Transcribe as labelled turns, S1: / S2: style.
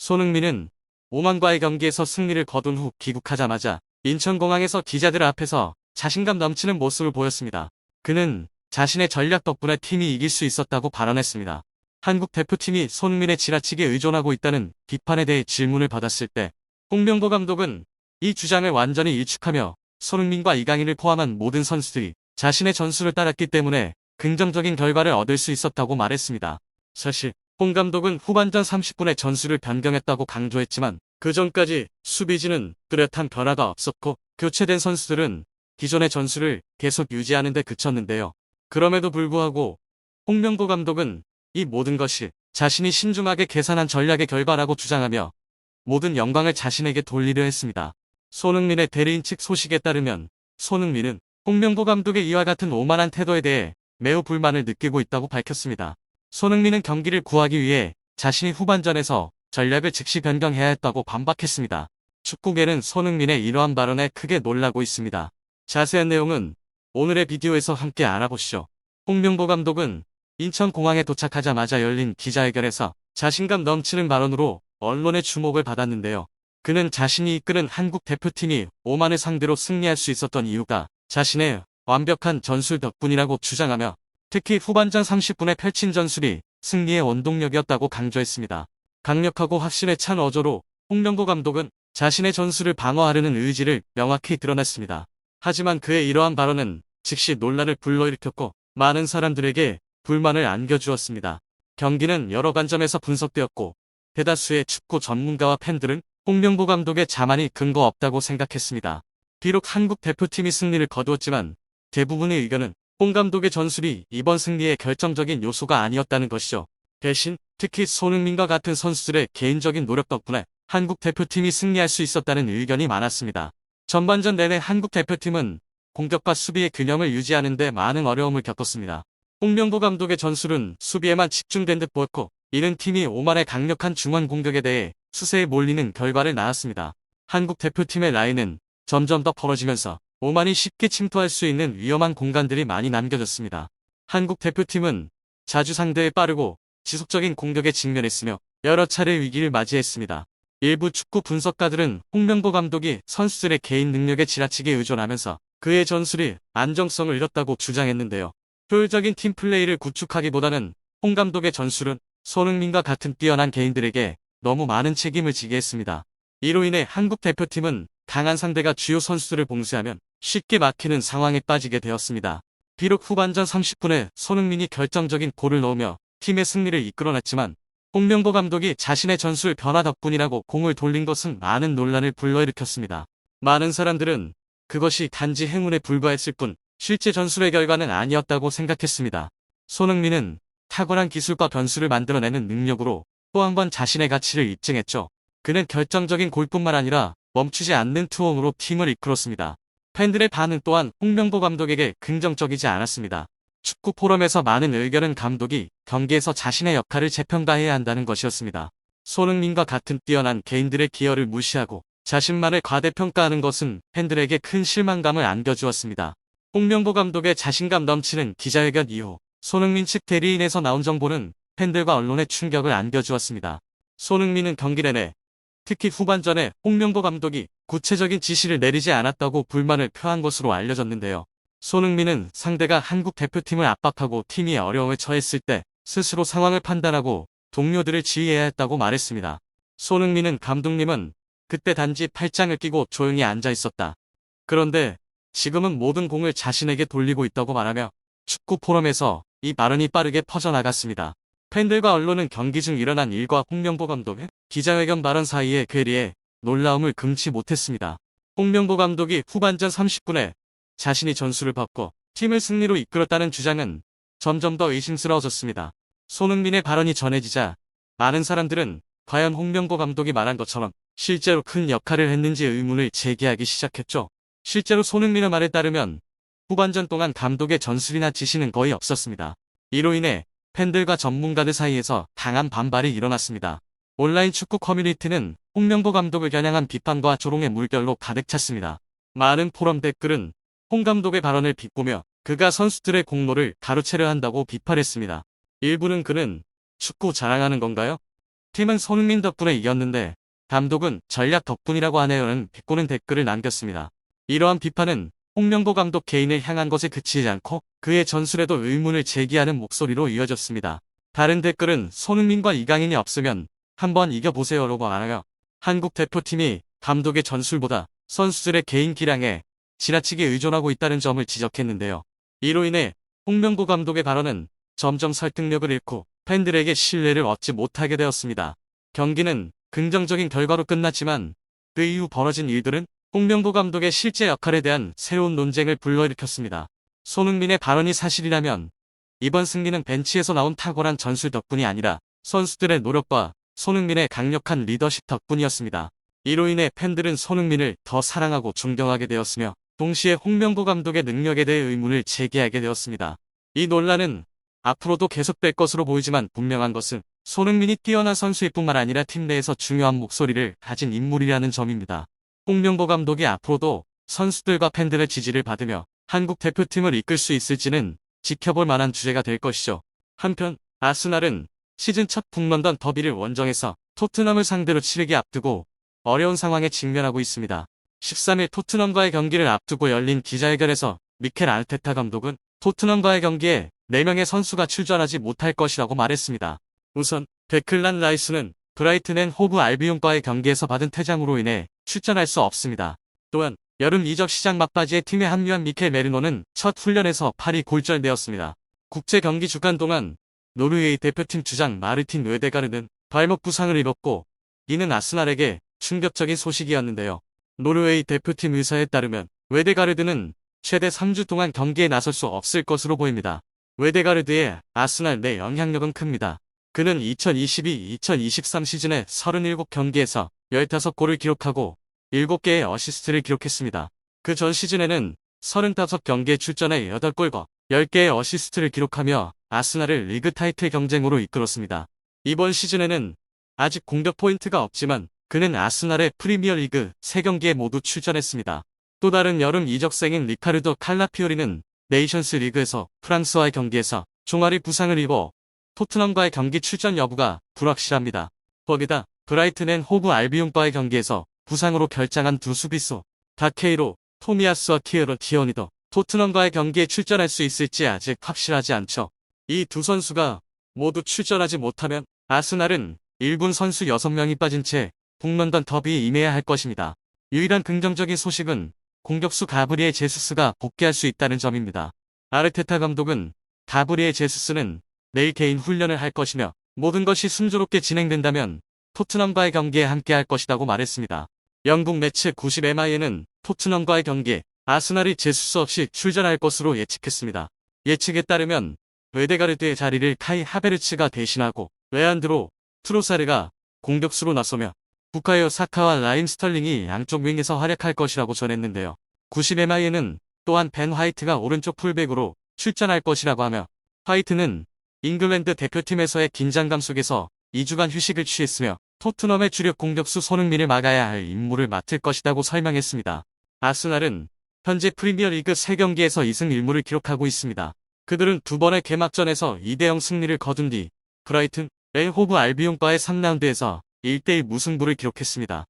S1: 손흥민은 오만과의 경기에서 승리를 거둔 후 귀국하자마자 인천공항에서 기자들 앞에서 자신감 넘치는 모습을 보였습니다. 그는 자신의 전략 덕분에 팀이 이길 수 있었다고 발언했습니다. 한국 대표팀이 손흥민의 지나치게 의존하고 있다는 비판에 대해 질문을 받았을 때 홍명보 감독은 이 주장을 완전히 일축하며 손흥민과 이강인을 포함한 모든 선수들이 자신의 전술을 따랐기 때문에 긍정적인 결과를 얻을 수 있었다고 말했습니다. 사실 홍 감독은 후반전 30분에 전술을 변경했다고 강조했지만 그 전까지 수비진은 뚜렷한 변화가 없었고 교체된 선수들은 기존의 전술을 계속 유지하는 데 그쳤는데요. 그럼에도 불구하고 홍명보 감독은 이 모든 것이 자신이 신중하게 계산한 전략의 결과라고 주장하며 모든 영광을 자신에게 돌리려 했습니다. 손흥민의 대리인 측 소식에 따르면 손흥민은 홍명보 감독의 이와 같은 오만한 태도에 대해 매우 불만을 느끼고 있다고 밝혔습니다. 손흥민은 경기를 구하기 위해 자신이 후반전에서 전략을 즉시 변경해야 했다고 반박했습니다. 축구계는 손흥민의 이러한 발언에 크게 놀라고 있습니다. 자세한 내용은 오늘의 비디오에서 함께 알아보시죠. 홍명보 감독은 인천공항에 도착하자마자 열린 기자회견에서 자신감 넘치는 발언으로 언론의 주목을 받았는데요. 그는 자신이 이끄는 한국 대표팀이 오만을 상대로 승리할 수 있었던 이유가 자신의 완벽한 전술 덕분이라고 주장하며 특히 후반전 30분에 펼친 전술이 승리의 원동력이었다고 강조했습니다. 강력하고 확신에 찬 어조로 홍명보 감독은 자신의 전술을 방어하려는 의지를 명확히 드러냈습니다. 하지만 그의 이러한 발언은 즉시 논란을 불러일으켰고 많은 사람들에게 불만을 안겨주었습니다. 경기는 여러 관점에서 분석되었고 대다수의 축구 전문가와 팬들은 홍명보 감독의 자만이 근거 없다고 생각했습니다. 비록 한국 대표팀이 승리를 거두었지만 대부분의 의견은 홍 감독의 전술이 이번 승리의 결정적인 요소가 아니었다는 것이죠. 대신 특히 손흥민과 같은 선수들의 개인적인 노력 덕분에 한국 대표팀이 승리할 수 있었다는 의견이 많았습니다. 전반전 내내 한국 대표팀은 공격과 수비의 균형을 유지하는 데 많은 어려움을 겪었습니다. 홍명보 감독의 전술은 수비에만 집중된 듯 보였고 이는 팀이 오만의 강력한 중원 공격에 대해 수세에 몰리는 결과를 낳았습니다. 한국 대표팀의 라인은 점점 더 벌어지면서 오만이 쉽게 침투할 수 있는 위험한 공간들이 많이 남겨졌습니다. 한국 대표팀은 자주 상대의 빠르고 지속적인 공격에 직면했으며 여러 차례 위기를 맞이했습니다. 일부 축구 분석가들은 홍명보 감독이 선수들의 개인 능력에 지나치게 의존하면서 그의 전술이 안정성을 잃었다고 주장했는데요. 효율적인 팀 플레이를 구축하기보다는 홍 감독의 전술은 손흥민과 같은 뛰어난 개인들에게 너무 많은 책임을 지게 했습니다. 이로 인해 한국 대표팀은 강한 상대가 주요 선수들을 봉쇄하면 쉽게 막히는 상황에 빠지게 되었습니다. 비록 후반전 30분에 손흥민이 결정적인 골을 넣으며 팀의 승리를 이끌어냈지만 홍명보 감독이 자신의 전술 변화 덕분이라고 공을 돌린 것은 많은 논란을 불러일으켰습니다. 많은 사람들은 그것이 단지 행운에 불과했을 뿐 실제 전술의 결과는 아니었다고 생각했습니다. 손흥민은 탁월한 기술과 변수를 만들어내는 능력으로 또 한 번 자신의 가치를 입증했죠. 그는 결정적인 골뿐만 아니라 멈추지 않는 투혼으로 팀을 이끌었습니다. 팬들의 반응 또한 홍명보 감독에게 긍정적이지 않았습니다. 축구 포럼에서 많은 의견은 감독이 경기에서 자신의 역할을 재평가해야 한다는 것이었습니다. 손흥민과 같은 뛰어난 개인들의 기여를 무시하고 자신만을 과대평가하는 것은 팬들에게 큰 실망감을 안겨주었습니다. 홍명보 감독의 자신감 넘치는 기자회견 이후 손흥민 측 대리인에서 나온 정보는 팬들과 언론에 충격을 안겨주었습니다. 손흥민은 경기 내내 특히 후반전에 홍명보 감독이 구체적인 지시를 내리지 않았다고 불만을 표한 것으로 알려졌는데요. 손흥민은 상대가 한국 대표팀을 압박하고 팀이 어려움에 처했을 때 스스로 상황을 판단하고 동료들을 지휘해야 했다고 말했습니다. 손흥민은 감독님은 그때 단지 팔짱을 끼고 조용히 앉아 있었다. 그런데 지금은 모든 공을 자신에게 돌리고 있다고 말하며 축구 포럼에서 이 발언이 빠르게 퍼져나갔습니다. 팬들과 언론은 경기 중 일어난 일과 홍명보 감독의 기자회견 발언 사이의 괴리에 놀라움을 금치 못했습니다. 홍명보 감독이 후반전 30분에 자신이 전술을 바꿔 팀을 승리로 이끌었다는 주장은 점점 더 의심스러워졌습니다. 손흥민의 발언이 전해지자 많은 사람들은 과연 홍명보 감독이 말한 것처럼 실제로 큰 역할을 했는지 의문을 제기하기 시작했죠. 실제로 손흥민의 말에 따르면 후반전 동안 감독의 전술이나 지시는 거의 없었습니다. 이로 인해 팬들과 전문가들 사이에서 강한 반발이 일어났습니다. 온라인 축구 커뮤니티는 홍명보 감독을 겨냥한 비판과 조롱의 물결로 가득 찼습니다. 많은 포럼 댓글은 홍 감독의 발언을 비꼬며 그가 선수들의 공로를 가로채려 한다고 비판했습니다. 일부는 그는 축구 자랑하는 건가요? 팀은 손흥민 덕분에 이겼는데 감독은 전략 덕분이라고 하네요는 비꼬는 댓글을 남겼습니다. 이러한 비판은 홍명보 감독 개인을 향한 것에 그치지 않고 그의 전술에도 의문을 제기하는 목소리로 이어졌습니다. 다른 댓글은 손흥민과 이강인이 없으면 한번 이겨보세요라고 말하며 한국 대표팀이 감독의 전술보다 선수들의 개인 기량에 지나치게 의존하고 있다는 점을 지적했는데요. 이로 인해 홍명보 감독의 발언은 점점 설득력을 잃고 팬들에게 신뢰를 얻지 못하게 되었습니다. 경기는 긍정적인 결과로 끝났지만 그 이후 벌어진 일들은 홍명보 감독의 실제 역할에 대한 새로운 논쟁을 불러일으켰습니다. 손흥민의 발언이 사실이라면 이번 승리는 벤치에서 나온 탁월한 전술 덕분이 아니라 선수들의 노력과 손흥민의 강력한 리더십 덕분이었습니다. 이로 인해 팬들은 손흥민을 더 사랑하고 존경하게 되었으며 동시에 홍명보 감독의 능력에 대해 의문을 제기하게 되었습니다. 이 논란은 앞으로도 계속될 것으로 보이지만 분명한 것은 손흥민이 뛰어난 선수일 뿐만 아니라 팀 내에서 중요한 목소리를 가진 인물이라는 점입니다. 홍명보 감독이 앞으로도 선수들과 팬들의 지지를 받으며 한국 대표팀을 이끌 수 있을지는 지켜볼 만한 주제가 될 것이죠. 한편 아스날은 시즌 첫 북런던 더비를 원정에서 토트넘을 상대로 치르기 앞두고 어려운 상황에 직면하고 있습니다. 13일 토트넘과의 경기를 앞두고 열린 기자회견에서 미켈 아르테타 감독은 토트넘과의 경기에 4명의 선수가 출전하지 못할 것이라고 말했습니다. 우선 데클란 라이스는 브라이튼 앤 호브 알비온과의 경기에서 받은 퇴장으로 인해 출전할 수 없습니다. 또한 여름 이적 시장 막바지에 팀에 합류한 미켈 메르노는 첫 훈련에서 팔이 골절되었습니다. 국제 경기 주간 동안 노르웨이 대표팀 주장 마르틴 웨데가르는 발목 부상을 입었고 이는 아스날에게 충격적인 소식이었는데요. 노르웨이 대표팀 의사에 따르면 웨데가르드는 최대 3주 동안 경기에 나설 수 없을 것으로 보입니다. 웨데가르드의 아스날 내 영향력은 큽니다. 그는 2022-2023 시즌에 37경기에서 15골을 기록하고 7개의 어시스트를 기록했습니다. 그 전 시즌에는 35경기에 출전해 8골과 10개의 어시스트를 기록하며 아스날을 리그 타이틀 경쟁으로 이끌었습니다. 이번 시즌에는 아직 공격 포인트가 없지만 그는 아스날의 프리미어리그 3경기에 모두 출전했습니다. 또 다른 여름 이적생인 리카르도 칼라피오리는 네이션스 리그에서 프랑스와의 경기에서 종아리 부상을 입어 토트넘과의 경기 출전 여부가 불확실합니다. 거기다 브라이튼 앤 호브 알비온과의 경기에서 부상으로 결장한 두 수비수 다케이로 토미야스와 키에로 티어니도 토트넘과의 경기에 출전할 수 있을지 아직 확실하지 않죠. 이 두 선수가 모두 출전하지 못하면 아스날은 1군 선수 6명이 빠진 채 북런던 더비에 임해야 할 것입니다. 유일한 긍정적인 소식은 공격수 가브리엘 제수스가 복귀할 수 있다는 점입니다. 아르테타 감독은 가브리엘 제수스는 내일 개인 훈련을 할 것이며 모든 것이 순조롭게 진행된다면 토트넘과의 경기에 함께할 것이라고 말했습니다. 영국 매체 90MIN은 토트넘과의 경기에 아스날이 제수스 없이 출전할 것으로 예측했습니다. 예측에 따르면 웨데가르드의 자리를 카이 하베르츠가 대신하고 레안드로 트로사르가 공격수로 나서며 부카요 사카와 라임 스털링이 양쪽 윙에서 활약할 것이라고 전했는데요. 90MIN은 또한 벤 화이트가 오른쪽 풀백으로 출전할 것이라고 하며 화이트는 잉글랜드 대표팀에서의 긴장감 속에서 2주간 휴식을 취했으며 토트넘의 주력 공격수 손흥민을 막아야 할 임무를 맡을 것이라고 설명했습니다. 아스날은 현재 프리미어리그 3경기에서 2승 1무를 기록하고 있습니다. 그들은 2번의 개막전에서 2대0 승리를 거둔 뒤 브라이튼 앤 호브 알비온과의 3라운드에서 1대1 무승부를 기록했습니다.